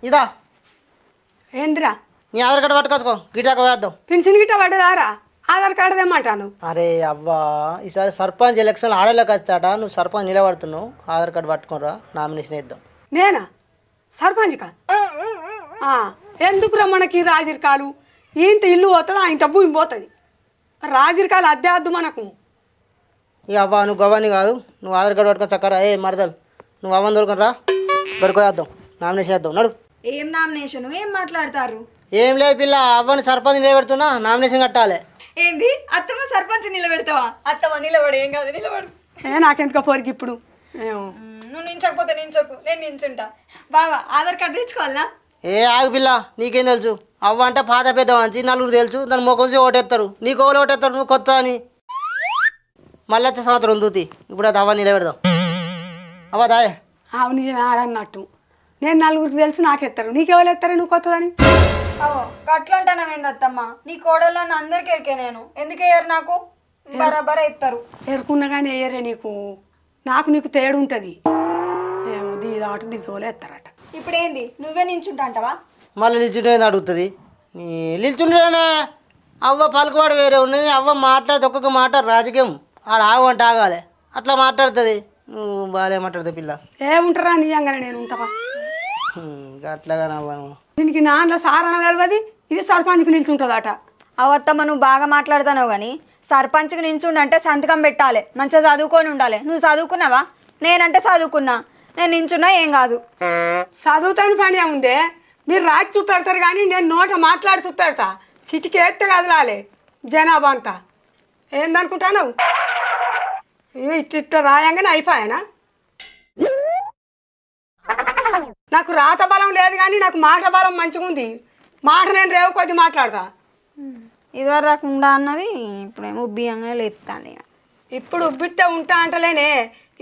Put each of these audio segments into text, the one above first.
ఇదా ఏందిరా నీ ఆధార్ కార్డు పట్టుకొచ్చుకో గిటాక వేద్దాం. పెన్షన్ గిట్ట పడ్డదారా? ఆధార్ కార్డు తెమ్మంటాను. అరే అవ్వా ఈసారి సర్పంచ్ ఎలక్షన్ ఆడలేక వచ్చాట, నువ్వు సర్పంచ్ నిలబడుతున్నావు, ఆధార్ కార్డు పట్టుకోరా, నామినేషన్ వేద్దాం. నేనా సర్పంచ్కా? ఎందుకురా మనకి రాజరికాలు? ఇంత ఇల్లు పోతుంది, ఇంత భూమి పోతుంది. రాజరికాలు అద్దె వద్దు మనకు. ఇక అవ్వా నువ్వు గవ్వని కాదు, నువ్వు ఆధార్ కార్డు పట్టుకొని చక్కరా. ఏ మరదలు నువ్వు అవ్వని దొరకని రా, వేద్దాం, నామినేషన్ వేద్దాం. నడు. ఏం నామినేషన్? ఏం మాట్లాడతారు? ఏం లేదు పిల్ల, అవ్వని సర్పంచ్ నిలబెడుతున్నా, నామినేషన్ కట్టాలి. ఏంది అత్తమ్మ సర్పంచ్ నిలబెడతావా? అత్తమ్మ నిలబడు, ఏం కాదు నిలబడు. నాకెందుకో పోరికి ఇప్పుడు. నువ్వు నించకపోతే నించకు, నేను నించుంటా. బావా ఆధార్ కార్డు తెచ్చుకోవాలనా? ఏ ఆగు పిల్ల, నీకేం తెలుసు? అవ్వ అంటే పాత పెద్ద మంచి నలుగురు తెలుసు, దాని ముఖం చూసి ఓటేస్తారు. నీకు ఓలు ఓటేస్తారు, నువ్వు కొత్త అని. మళ్ళీ వచ్చే సంవత్సరం దూతి. ఇప్పుడు అది అవ్వ నిలబెడదాం. అవ్వ దాయే. నిజమే ఆడన్నట్టు. నేను నలుగురికి తెలుసు, నాకెత్తారు. నీకెవరు ఎత్తారు నువ్వు కొత్తదని? అవో గట్లా అంటానవేంది అత్తమ్మ? నీ కోడళ్ళని అందరికి ఎరికే నేను. ఎందుకు వేయరు? నాకు బరాబర్ ఎత్తారు. ఎరుకున్నా కానీ వేయరే నీకు. నాకు నీకు తేడు ఉంటుంది. ఏమో దీని దాటు దిగ్గోలే ఎత్తారట. ఇప్పుడు ఏంది నువ్వే నించుంటా అంటావా? మళ్ళీ నిల్చుంటే అడుగుతుంది. నిల్చుంటేనే అవ్వ పలుకువాడు వేరే ఉన్నది. అవ్వ మాట్లాడితే ఒక్కొక్క మాట రాజకీయం. ఆడ ఆగు అంటే ఆగాలి, అట్లా మాట్లాడుతుంది. నువ్వు బాగా మాట్లాడుతావు పిల్ల. ఏముంటారా నిజంగానే నేను ఉంటావా? అట్లాగా నవ్వను. దీనికి నాన్న సారణ తెలియదు, ఇది సర్పంచ్కి నిల్చుంటుందట. అవత్తమ్మ నువ్వు బాగా మాట్లాడుతున్నావు కానీ సర్పంచ్కి నించుండంటే సంతకం పెట్టాలి, మంచిగా చదువుకొని ఉండాలి. నువ్వు చదువుకున్నావా? నేనంటే చదువుకున్నా, నేను నించున్నా ఏం కాదు. చదువుతాని పని ఏముందే? మీరు రాసి చూపెడతారు కానీ నేను నోట మాట్లాడి చూపెడతా. సిటీకి ఎత్తే కదలాలి జనాభా అంతా. ఏందనుకుంటాను? ఇట్లా రాయంగానే అయిపోయానా? నాకు రాత బలం లేదు కానీ నాకు మాట బలం మంచిగా ఉంది. మాట నేను రేవు కొద్ది మాట్లాడతా. ఇదివరకు రాకుండా అన్నది ఇప్పుడేమో ఉబ్బియంగానే లేస్తాను. ఇప్పుడు ఉబ్బితే ఉంటా అంటలేనే.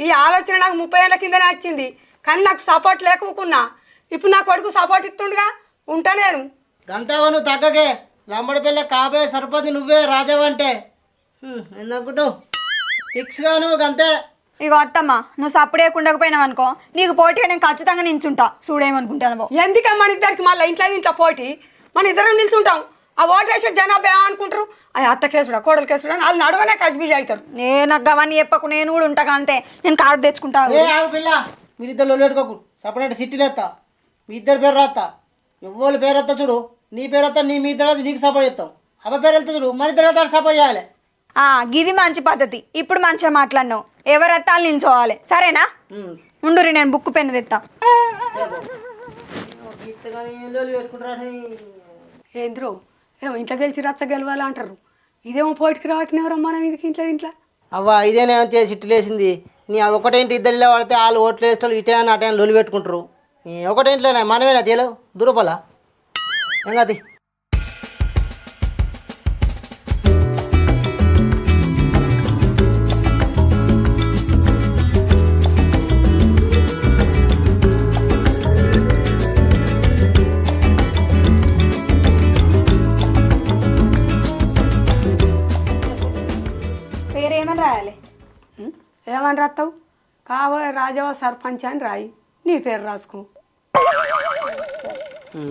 ఈ ఆలోచన నాకు 30 ఏళ్ళ కిందనే వచ్చింది కానీ నాకు సపోర్ట్ లేకున్నా. ఇప్పుడు నా కొడుకు సపోర్ట్ ఇస్తుండగా ఉంటా నేను. గంటవా నువ్వు తగ్గకే. లంబడి పిల్ల కాబోయే సర్పంచ్ నువ్వే రాజావంటే ఎందుకుంటావు? ఫిక్స్గా నువ్వు గంతే. ఇగో అత్తమ్మ నువ్వు సప్పుడు ఉండకపోయినావు అనుకో, నీకు పోటీగా నేను ఖచ్చితంగా నించుంటా. చూడేమనుకుంటాను. ఎందుకమ్మా మన ఇద్దరికి మళ్ళీ ఇంట్లో పోటీ? మన ఇద్దరం నిల్చుంటాం. ఆ ఓటేసే జనాభా ఏమనుకుంటారు? ఆ అత్త కేసుడా కోడలు కేసుడా వాళ్ళు నడవనే కజ్బీజ్ అవుతారు. నాకు అవన్నీ చెప్పకు, నేను కూడా ఉంటా అంతే. నేను కార్డు తెచ్చుకుంటా. పిల్ల మీరిద్దరు పెట్టుకోకు. సపరేట్ సిటీలు ఎత్తా, మీ ఇద్దరు పేరు రాస్తా. ఎవరు పేరు వస్తా చూడు, నీ పేరు వస్తా, మీ ఇద్దరు నీకు సపోర్ట్ చేస్తాం. అవ్వ పేరు వెళ్తా చూడు, మన ఇద్దరు సపోర్ట్ చేయాలి. గిది మంచి పద్ధతి. ఇప్పుడు మంచిగా మాట్లాడినావు. ఎవరు ఎత్తాలు నించోవాలి, సరేనా? ఉండురి నేను బుక్ పెన్ను తెస్తా. ఏంద్రో ఏమో ఇంట్లో గెలిచి రచ్చ గెలవాలి అంటారు. ఇదేమో పోటీకి రావట్లేదు ఎవరో మనం ఇది ఇంట్లో. అవ్వ ఇదేనే అంతే సిట్టులు వేసింది. నీ ఒకటేంటి ఇద్దరు ఇలా పడితే వాళ్ళు ఓట్లు వేసేవాళ్ళు ఇటే అని అటే లొలి పెట్టుకుంటారు. ఒకటేంట్లోనే మనమేనా తేలు దూరపలా ఏం కాదు. పేరేమని రాయాలి? ఏమని రాస్తావు? కాబోయే రాజావ సర్పంచ్ అని రాయి, నీ పేరు రాసుకో.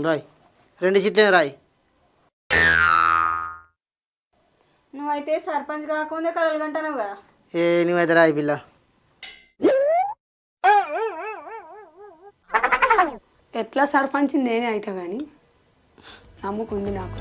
రాయ్, 2 సీట్లే రాయి. నువ్వైతే సర్పంచ్ కాకుండా కలగంటావు కదా. నువ్వైతే రాయి పిల్ల. ఎట్లా సర్పంచ్ నేనే అవుతా కానీ నమ్ముకుంది నాకు.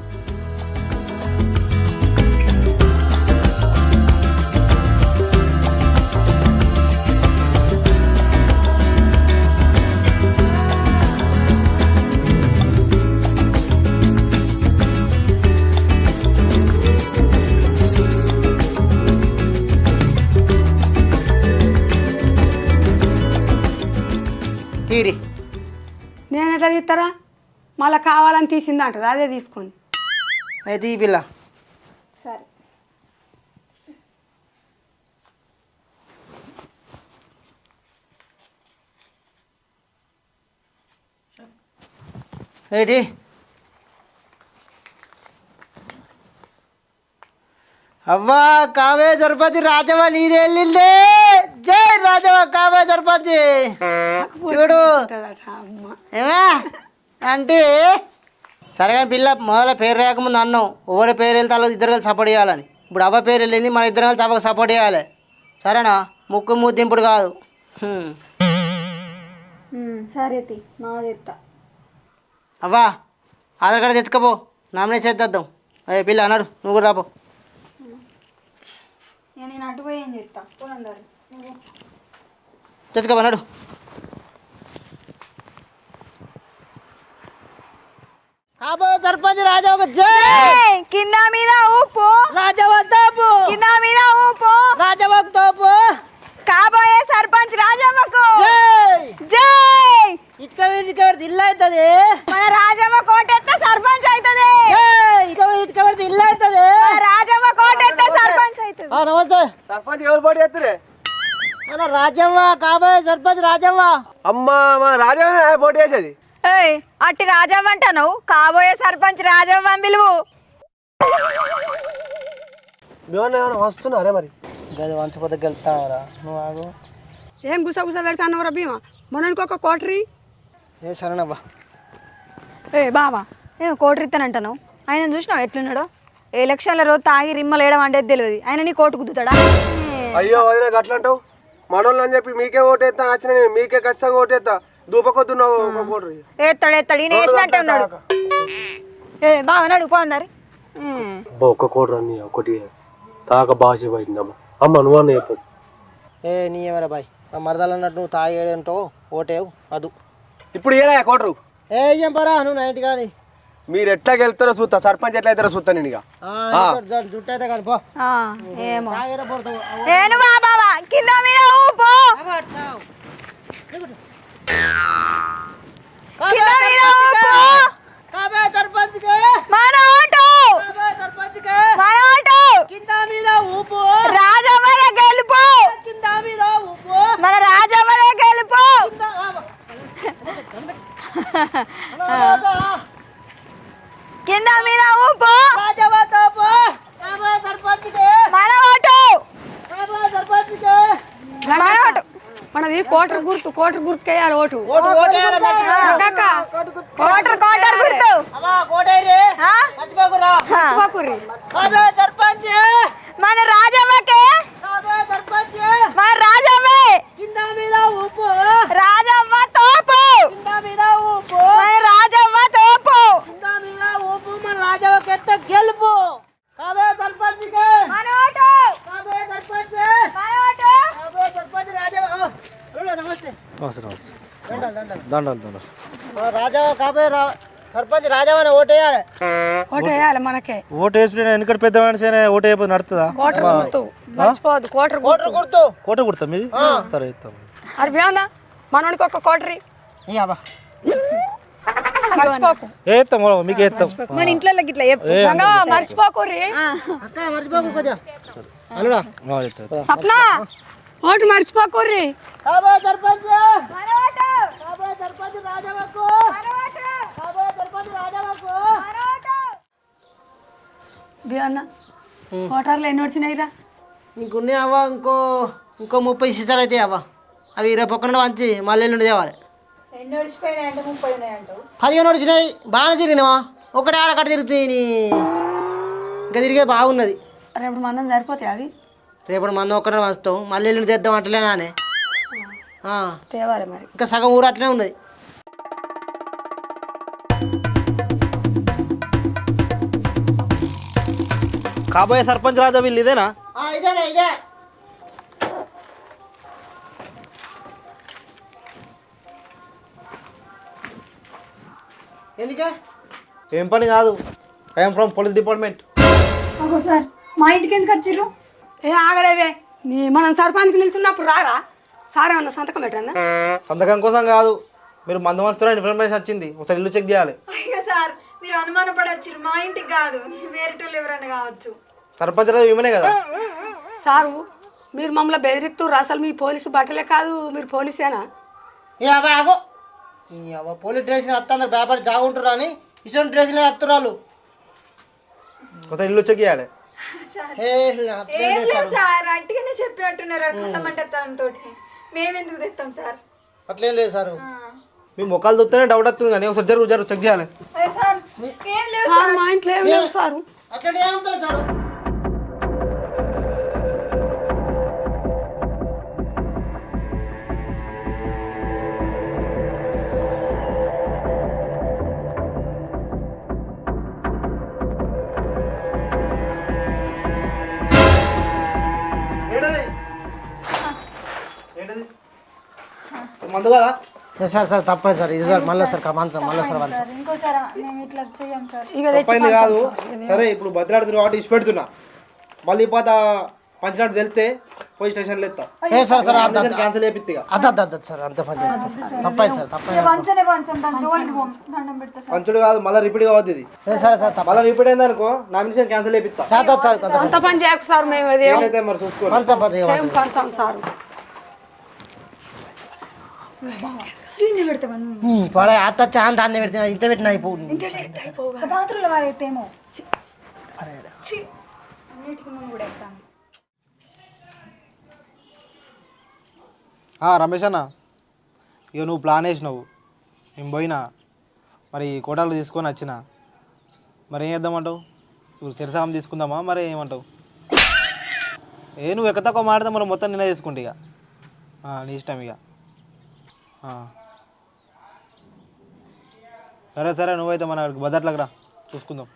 తీరి నేను ఎట్లా తీస్తారా? మళ్ళీ కావాలని తీసింది అంటది, అదే తీసుకొని. అయితే ఈ పిల్ల సరే. ఏంటి అవ్వా కావే సర్పంచ్ రాజవ్వ నీది వెళ్ళిందే. జై రాజవ్వ కావే సర్పంచ్. చూడు ఏమే అంటే సరే కానీ పిల్ల మొదల పేరు రాకముందు అన్నాం ఎవరి పేరు వెళ్తే వాళ్ళు ఇద్దరు కలిసి సపోర్ట్ చేయాలని. ఇప్పుడు అవ్వ పేరు వెళ్ళింది, మన ఇద్దరు కలిసి అవ్వకు సపోర్ట్ చేయాలి. సరేనా? ముక్కు ముద్దింపుడు కాదు. సరే మా చెప్తా. అవ్వా ఆధార్ కార్డు తెచ్చుకోపో, నామినేషన్ చేద్దాం. అదే పిల్ల అన్నాడు, నువ్వు కూడా రాపో. నేను అటు పోయి ఏం చెప్తా తెచ్చుకోపో అన్నాడు. కాబో సర్పంచ్ రాజావ జై. కింద మీద ఊపు, రాజావ తోపు, కింద మీద ఊపు, రాజావ తోపు. కాబోయే సర్పంచ్ రాజమ్మకు జై. జై. ఇటుక ఇల్లు అవుతుంది. మన రాజమ్మ కోటెత్తే సర్పంచ్ అవుతుంది. ఇటుక పెడితే ఇల్లు అవుతుంది. మన రాజమ్మ కోటెత్తే సర్పంచ్ అవుతుంది. నమస్తే. సర్పంచ్ ఎవరు పోటీ చేస్తురే? మన రాజవ్వ కాబోయే సర్పంచ్ రాజవ్వ. అమ్మా మా రాజా పోటీ చేసేది. ఏయ్ అట్టి రాజమ్మ అంటాను, కాబోయే సర్పంచ్ రాజమ్మ అని పిలువు. ఏమన్నా వస్తున్నారే మరి? గది వంచపోతే గెలుస్తావరా నువ్వు? ఆగు. ఏం గుసగుస పెడతాను భీమా, మనకి ఒక కోటరీ. ఏ సరేనవ్వా. ఏ బావా నేను కోటి ఇస్తానంటాను, ఆయన చూసినావు ఎట్లున్నాడో? ఎలక్షన్ల రోజు తాగి రిమ్మలు వేయడం అంటే తెలియదు, ఆయన నీ కోటు కుదుతాడా? అయ్యో వదిన అట్లా అంటావు. మనోళ్ళు అని చెప్పి మీకే ఓటేస్తా వచ్చిన, నేను మీకే ఖచ్చితంగా ఓటేస్తా. దూపకొద్దున్నావు ఒక కోటరీ. ఎత్తాడు ఈయన వేసినట్టే ఉన్నాడు. ఏ బావ నడు పోందారి. ఒక్క కోటరీ అన్ని ఒకటి తాక భాష పోయిందమ్మా. అమ్మ నువ్వు అన్న చెప్పు. ఏ నీ ఏమరా బాయ్, మా మరదలు అన్నట్టు నువ్వు తాగేంటో ఓటేవు అదు. ఇప్పుడు ఏదా కోటరు? ఏ ఏం పరా నువ్వు నైట్ కానీ మీరు ఎట్లా గెలుతారో చూస్తా, సర్పంచ్ ఎట్లా అవుతారో చూస్తా నేను. ఇక జుట్టు అయితే కానీ పో. ఏమో నేను బాబా కింద మీద ఊపు, కింద మీద ఊపు. కాబోయే సర్పంచ్కే మన ఓటు, కాబోయే సర్పంచ్కే మన ఓటు. కింద మీద ఊపు, రాజమ్మల గెలుపు, కింద మీద ఊపు. మన రాజమ్మల గెలుపు. కింద మీద ఊపు, రాజవ్వ తోపు. కాబోయే సర్పంచ్కే మన ఓటు, కాబోయే సర్పంచ్కే మన ఓటు. మనది కోటరు గుర్తుకేయాలి ఓటు. ఓటు ఓటేయాలి మరి. కాక కోటర్ గుర్తు. అమ్మా కోటేరి ఆ? మర్చిపోకురా. మర్చిపోకుర్రి. కాబోయే సర్పంచ్, మన రాజమ్మకే, కాబోయే సర్పంచ్ మన రాజమ్మే. కింద మీద ఊపు, రాజమ్మ తోపు, కింద మీద ఊపు, మన రాజమ్మ తోపు. కింద మీద ఊపు. మన రాజవ్వకి ఎత్త గెలుపు. కాబోయే సర్పంచ్కి మన ఓటు, కాబోయే సర్పంచ్, మన ఓటు. కాబోయే సర్పంచ్ రాజవ్వ. నమస్తే. దండాలు రాజవ్వ కాబోయే సర్పంచ్ రాజవ్వని ఓటేయాలి. ఓటు వేయాలి మనకే. ఓటు వేసుకుని వెనకటి పెద్ద మనిషి ఓటు అయిపోయి నడుతుందా? కోటరు గుర్తు మర్చిపోవద్దు. కోటరు గుర్తు. ఓటర్ గుర్తు. కోట కుడతా మీది? సరే ఇస్తాం. అది బాగుందా? మనోనికి ఒక కోటరీ ఇయ్యబ్బా. మర్చిపోకు. వేస్తాం మీకు వేస్తాం. మన ఇంట్లో ఇట్లా చెప్పు. గంగా మర్చిపోకుర్రి. అక్క మర్చిపోకు కొద్దిగా. అల్లుడా సప్న ఓటు మర్చిపోకుర్రి. కాబోయే సర్పంచ్, మన ఓటు, కాబోయే సర్పంచ్ రాజవ్వకు, మన ఓటు, కాబోయే సర్పంచ్ రాజవ్వకు. మన ఓటు. బియ్యన్న కోటర్లు ఎన్ని వచ్చినాయిరా? నీకున్నాయి అవ్వ. ఇంకో 30 సీసాలు అయితే అవ్వ. అవి 20 పక్కన మంచి మళ్ళీ ఎల్లుండి తేవాలి. ఎన్ని ఒడిచిపోయినాయి అంటే 30 ఉన్నాయంటావు. 15 వచ్చినాయి. బాగానే తిరిగినావా? ఒకటే ఆడకట్ట తిరుగుతుంది. ఇంకా తిరిగే బాగున్నది. రేపు మందం సరిపోతాయి అవి. రేపటి మంది ఒక్కడే వస్తాం, మళ్ళీ ఎల్లుండి తెద్దాం అట్లేనానే. తేవాలి మరి. ఇంకా సగం ఊరు అట్లనే ఉన్నది. కాబోయే సర్పంచ్ రాజా వీళ్ళు ఇదేనా? ఇదేనా ఇదే. ఎందుకే? ఏం పని కాదు. I'm from police department. Sir మా ఇంటికి ఎందుకు వచ్చిర్రు? ఏ ఆగలేవే, మనం సర్పంచ్కి నిల్చున్నప్పుడు రారా? సార్ ఏమన్నా సంతకం పెట్టరన్నా? సంతకం కోసం కాదు, మీరు మందు వస్తున్నా ఇన్ఫర్మేషన్ వచ్చింది, ఒకసారి ఇల్లు చెక్ చేయాలి. అయ్యో సార్ మీరు అనుమానపడచ్చు, మా ఇంటికి కాదు వేరేటోళ్ళు ఎవరైనా కావచ్చు. సర్పంచ్ రాజు ఇవనే కదా. సారు మీరు మమ్మల్ని బెదిరిస్తున్నారు, అసలు మీ పోలీసు బట్టలే కాదు, మీరు పోలీసేనా? బాగో పోలీస్ డ్రెస్ వస్తారు భయపడి జాగుంటారు అని ఇటువంటి డ్రెస్లే వస్తున్నారు. ఒకసారి ఇల్లు చెక్ చేయాలి. సార్ అట్టిగానే చెప్పినట్టున్నారు అనుకుంటామంటే తనతో. మేము ఎందుకు తెస్తాం సార్? అట్లేం లేదు సార్. మీ ముఖాలు చూస్తేనే డౌట్ వస్తుంది కానీ ఒకసారి జరుగు చెక్ చేయాలి. సార్ ఏం లేదు సార్ మా ఇంట్లో ఏం లేవు సారు. అట్లా ఏముంటుంది సార్? ఏంటది మందు కదా? సార్ సార్ తప్పదు సార్, ఇది సార్ మళ్ళీ సార్ కమాన్ మళ్ళీ సార్ సార్ ఇంకోసారి మేము ఇట్లా చెయ్యం సార్. ఇక తెచ్చి తప్పైంది కాదు. సరే ఇప్పుడు బద్దలాడుతున్న కాబట్టి ఇచ్చి పెడుతున్నా. మళ్ళీ పోత పంచినట్టు తెలిస్తే పోయి స్టేషన్లో ఎత్తా. సార్ సార్ క్యాన్సిల్ అయిపోతుంది. అద్దు సార్ అంత పని తప్పైంది సార్ తప్పైంది. పంచనే పంచం దాని జోలికి పోం. దండం పెడతా సార్. పంచుడు కాదు మళ్ళీ రిపీట్ కావద్దు ఇది. సార్ సార్ తప్ప మళ్ళీ రిపీట్ అయింది అనుకో నామినేషన్ క్యాన్సిల్ అయిపోతా. సార్ అంత పని చేయకు సార్. మేము అది ఏం ఏమైతే మరి చూసుకోండి. పంచాం సారు. దీన్ని పెడతామని పడే అత్త చాన్ దాన్ని పెడితే ఇంత పెట్టిన అయిపోయింది. బాత్రూంలో వారైతేమో అన్నిటికీ ముందు కూడా ఎత్తాను. రమేష్ అన్న ఇక నువ్వు ప్లాన్ వేసినావు, నేను పోయినా మరి కోటాలు తీసుకొని వచ్చిన, మరి ఏం చేద్దామంటావు? ఇప్పుడు శిరసామం తీసుకుందామా మరి ఏమంటావు? నువ్వు ఎక్క తక్కువ మాడితే మనం మొత్తం నిన్న తీసుకుంటే ఇక నీ ఇష్టం ఇక. సరే సరే నువ్వైతే మన బదట్లకు రా చూసుకుందాం.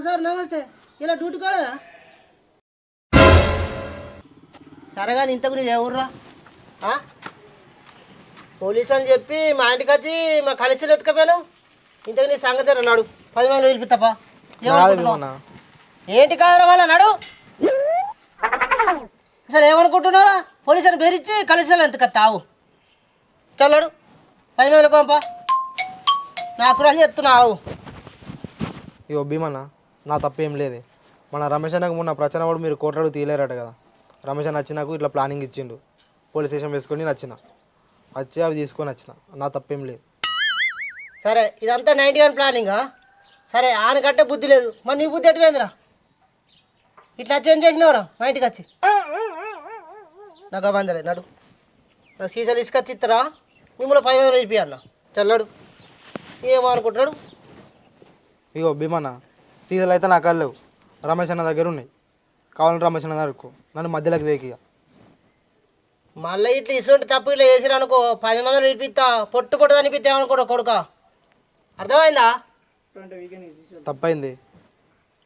సార్ నమస్తే, ఇలా డ్యూటీ కాలేదా? సరే కానీ ఇంతకు నీది ఎవర్రా? పోలీసు అని చెప్పి మా ఇంటికి వచ్చి మా కలిసి ఎత్తుకపోయాను. ఇంతకు నీ సంగతి నాడు 10 మంది పిలిపిస్తాపా. ఏంటి కాదురా వాళ్ళ నాడు? సరే ఏమనుకుంటున్నారా? పోలీసుని బెదిరించి కలిసి ఎంత తావు చల్లాడు 10 మంది కోంపా నాకు రాని చెప్తున్నావు. ఇగో భీమన్న నా తప్పేం లేదే. మన రమేష్ అన్నకు మొన్న ప్రచన కూడా మీరు కోట్లాడు తీయలేరట కదా. రమేష్ అన్న వచ్చి నాకు ఇట్లా ప్లానింగ్ ఇచ్చిండు, పోలీస్ స్టేషన్ వేసుకొని నచ్చిన వచ్చి అవి తీసుకొని వచ్చిన, నా తప్పేం లేదు. సరే ఇదంతా 91 ప్లానింగా? సరే ఆనకంటే బుద్ధి లేదు, మరి నీ బుద్ధి ఎటువేందిరా? ఇట్లా చేంజ్ చేసినవరా మా ఇంటికి వచ్చి? నాకు అవ్వందలే నడు, నాకు సీసాలు ఇసుకొచ్చి ఇస్తారా? మిమ్మల్ని 10 మంది వెళ్ళిపోయా అన్న చల్లాడు. ఏమో అనుకుంటున్నాడు? ఇగో భీమన్న సీజన్లు అయితే నాకు లేవు, రమేష్ అన్న దగ్గర ఉన్నాయి. కావాలంటే రమేష్ అన్న దగ్గరకు నన్ను మధ్యలోకి వేకి. మళ్ళీ ఇట్లా ఇసుంటి తప్పు ఇట్లా చేసిరు అనుకో 10 మందిని విడిపిస్తా, పొట్టు పొట్టు అనిపిస్తా అనుకో కొడుక. అర్థమైందా? తప్పైంది.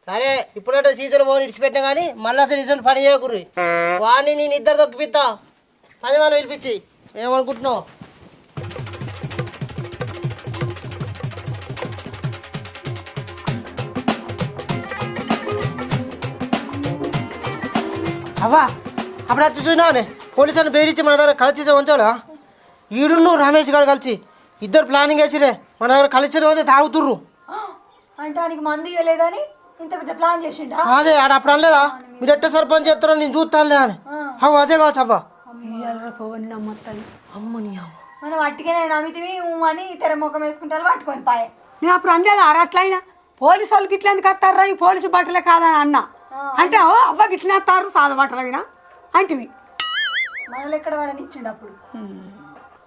సరే ఇప్పుడంటే సీజన్ పోని ఇడిచిపెట్టినా కానీ మళ్ళీ అసలు ఇసుంటి పని చేయకూరి. వాడిని నేను ఇద్దరు తొక్కిపిస్తా 10 మంది పిలిపించి. ఏమనుకుంటున్నావు? అవ్వా అప్పుడు వచ్చి చూసినావునే పోలీసులను బెదిరించి మన దగ్గర కలిసి ఉంచాలా? ఈడు నువ్వు రమేష్ గారు కలిసి ఇద్దరు ప్లానింగ్ వేసిరే మన దగ్గర కలిసి తాగుతుర్రు. అంటే ఆయనకి మంది ఇవ్వలేదని ఇంత పెద్ద ప్లాన్ చేసిండా? అదే ఆడ అప్పుడు అనలేదా మీరు ఎట్ట సర్పంచ్ చేస్తారో నేను చూస్తానులే అని? అవ్వ అదే కావచ్చు అవ్వ. అమ్మని మనం అట్టిగానే నమ్మితివి అని తెర ముఖం వేసుకుంటారు పట్టుకొని పాయ. నేను అప్పుడు అనలేదు అట్లయినా పోలీసు వాళ్ళకి ఇట్లా ఎందుకు వస్తారా ఈ పోలీసు బట్టలే కాదని అన్న అంటే అవ్వకి ఇట్లా వస్తారు సాదా బట్టలు అయినా అంటివి. మనల్ని ఎక్కడ వాడని ఇచ్చిండు అప్పుడు.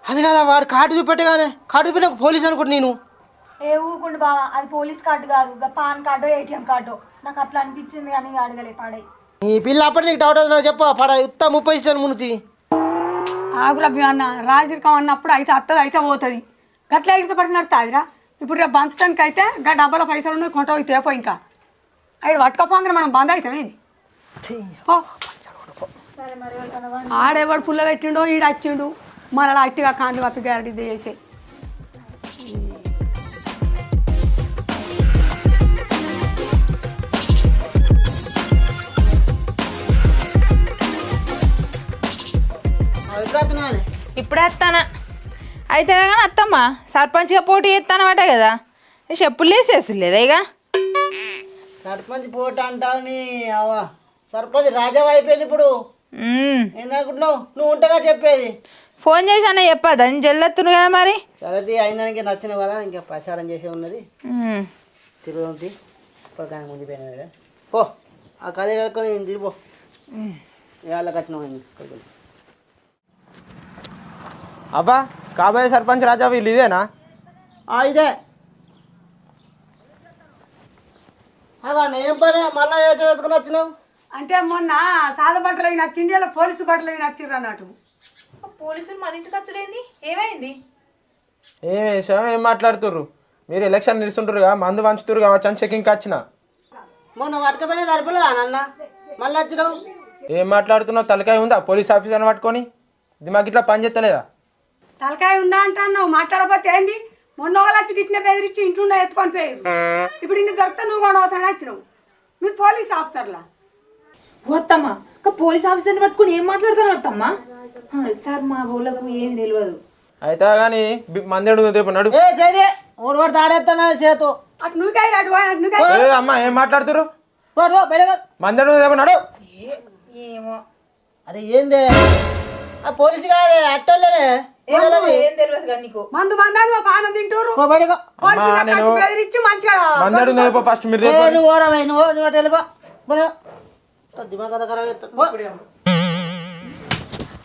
అది కదా వాడు కార్డు చూపెట్టగానే కార్డు చూపెట్టిన పోలీస్ అనుకుంటు నేను. ఏ ఊకుండు బావా, అది పోలీస్ కార్డు కాదు, పాన్ కార్డు ఏటీఎం కార్డు. నాకు అట్లా అనిపించింది కానీ అడగలే పాడై. ఈ పిల్ల అప్పటి నీకు డౌట్ అవుతున్నా చెప్ప పడ ఉత్త 30 ఇస్తాను మునిచి ఆగులభ్యం అన్న రాజరికం అన్నప్పుడు అయితే అత్తది అయితే పోతుంది. గట్ల ఎగిరితే పట్టి నడుతుందిరా. ఇప్పుడు రేపు పంచడానికి అయితే గా డబ్బాల పైసలు ఉన్నాయి కొంట పోయి తేపో. ఇంకా అవి పట్టుకపోగానే మనం బంద్ అవుతామేంది? ఆడేవాడు పుల్ల పెట్టిండో ఈడ వచ్చిండు మళ్ళీ అట్టిగా కాండ్లు కప్పి గ్యారెంటీ చేసే. ఇప్పుడే వస్తానా అయితే కానీ అత్తమ్మ సర్పంచ్గా పోటీ చేస్తానమాట కదా, చెప్పులు వేసేసలేదా ఇక? సర్పంచ్ పోటీ అంటావు నీ అవ్వ. సర్పంచ్ రాజావ అయిపోయింది ఇప్పుడు. ఏందనుకుంటున్నావు? నువ్వు ఉంటగా చెప్పేది. ఫోన్ చేసి అన్న చెప్పదా నేను జల్దెత్తును కదా మరి. సరే అయినానికి నచ్చినావు కదా, ఇంకా ప్రచారం చేసే ఉన్నది తిరుగుతుంది. ఇప్పుడు కానీ ముందుపోయినది కదా పో, ఆ కథ కట్టుకొని నేను తిరిగిపో. వాళ్ళకి వచ్చినావు అబ్బా కాబోయే సర్పంచ్ రాజా వీళ్ళు ఇదేనా? ఇదే అదా ఏం పని మళ్ళీ వేసుకుని వచ్చినావు? అంటే మొన్న సాదా బట్టలు అవి నచ్చింది అలా పోలీసు బట్టలు అవి నచ్చిర్రు అన్నట్టు. పోలీసులు మన ఇంటికి వచ్చుడేంది? ఏమైంది? ఏం వేసాం, ఏం మాట్లాడుతుర్రు? మీరు ఎలక్షన్ నిలుస్తుంటారుగా, మందు పంచుతురు కావచ్చు అని చెకింగ్కి వచ్చిన. మొన్న పట్టుకపోయినా సరిపోలేదా నాన్న? మళ్ళీ వచ్చినావు? ఏం మాట్లాడుతున్నావు? తలకాయ ఉందా పోలీస్ ఆఫీసర్ని పట్టుకొని? ఇది మాకు ఇట్లా పని చేస్తలేదా? తలకాయ ఉందా అంటున్నావు, మాట్లాడకపోతే ఏంది? మొన్న వాళ్ళు వచ్చి గిట్టిన బెదిరించి ఇంట్లో ఎత్తుకొని పోయారు. ఇప్పుడు ఇంక దొరికితే నువ్వు కూడా అవుతాడు వచ్చినావు. మీరు పోలీస్ ఆఫీసర్లా? వద్దమ్మా, పోలీస్ ఆఫీసర్ని పట్టుకుని ఏం మాట్లాడతాను వద్దమ్మా? సార్ మా ఊళ్ళకు ఏమి తెలియదు. అయితే కానీ మందేడు నడు. ఏ చేది ఊరు పడి తాడేస్తాను చేతు. అటు నువ్వుకాయ అటు పోయి, అటు నువ్వుకాయ. అమ్మా ఏం మాట్లాడుతురు? బయట మందేడు నడు. ఏమో అరే ఏందే ఆ పోలీసు కాదే అట్టోళ్ళనే ఏం తెలియదు కానీ నీకు. మందు మందాన్ని మా పానం తింటారు. బయటకు పోలీసులకు వచ్చి బెదిరించి మంచిగా మందేడు నేపో ఫస్ట్ మీరు నువ్వు ఓడమే నువ్వు అటు వెళ్ళిపో. దిమాగ్ కదా ఖరాబ్ చేస్తావు.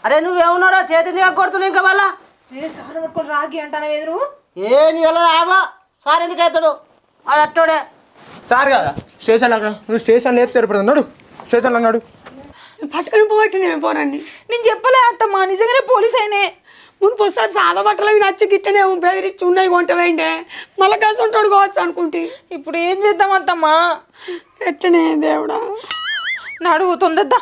అరే నువ్వేమన్నారా చేతిని కొడుతున్నావు ఇంకా మళ్ళా? సార్ పట్టుకొని రాగి అంటాను ఎదురు. ఏ నీ ఎలా ఆగో సార్ ఎందుకు అవుతాడు వాడు అట్టోడే. సార్ కదా స్టేషన్లో నువ్వు స్టేషన్లో ఎత్తి తెరపడదు నడు. స్టేషన్లో నడు. పట్టుకుని పోబట్టి నేను పోనండి. నేను చెప్పలే అత్తమ్మా, నిజంగానే పోలీస్ అయినే. ముందు వస్తారు సాదా బట్టలు అవి నచ్చి గిట్టనే బెదిరించి ఉన్నాయి కొంటవేంటే మళ్ళీ కలిసి ఉంటాడు కావచ్చు అనుకుంటే. ఇప్పుడు ఏం చేద్దాం అత్తమ్మా? ఎట్టనే దేవుడా నడుగు తొందరదా.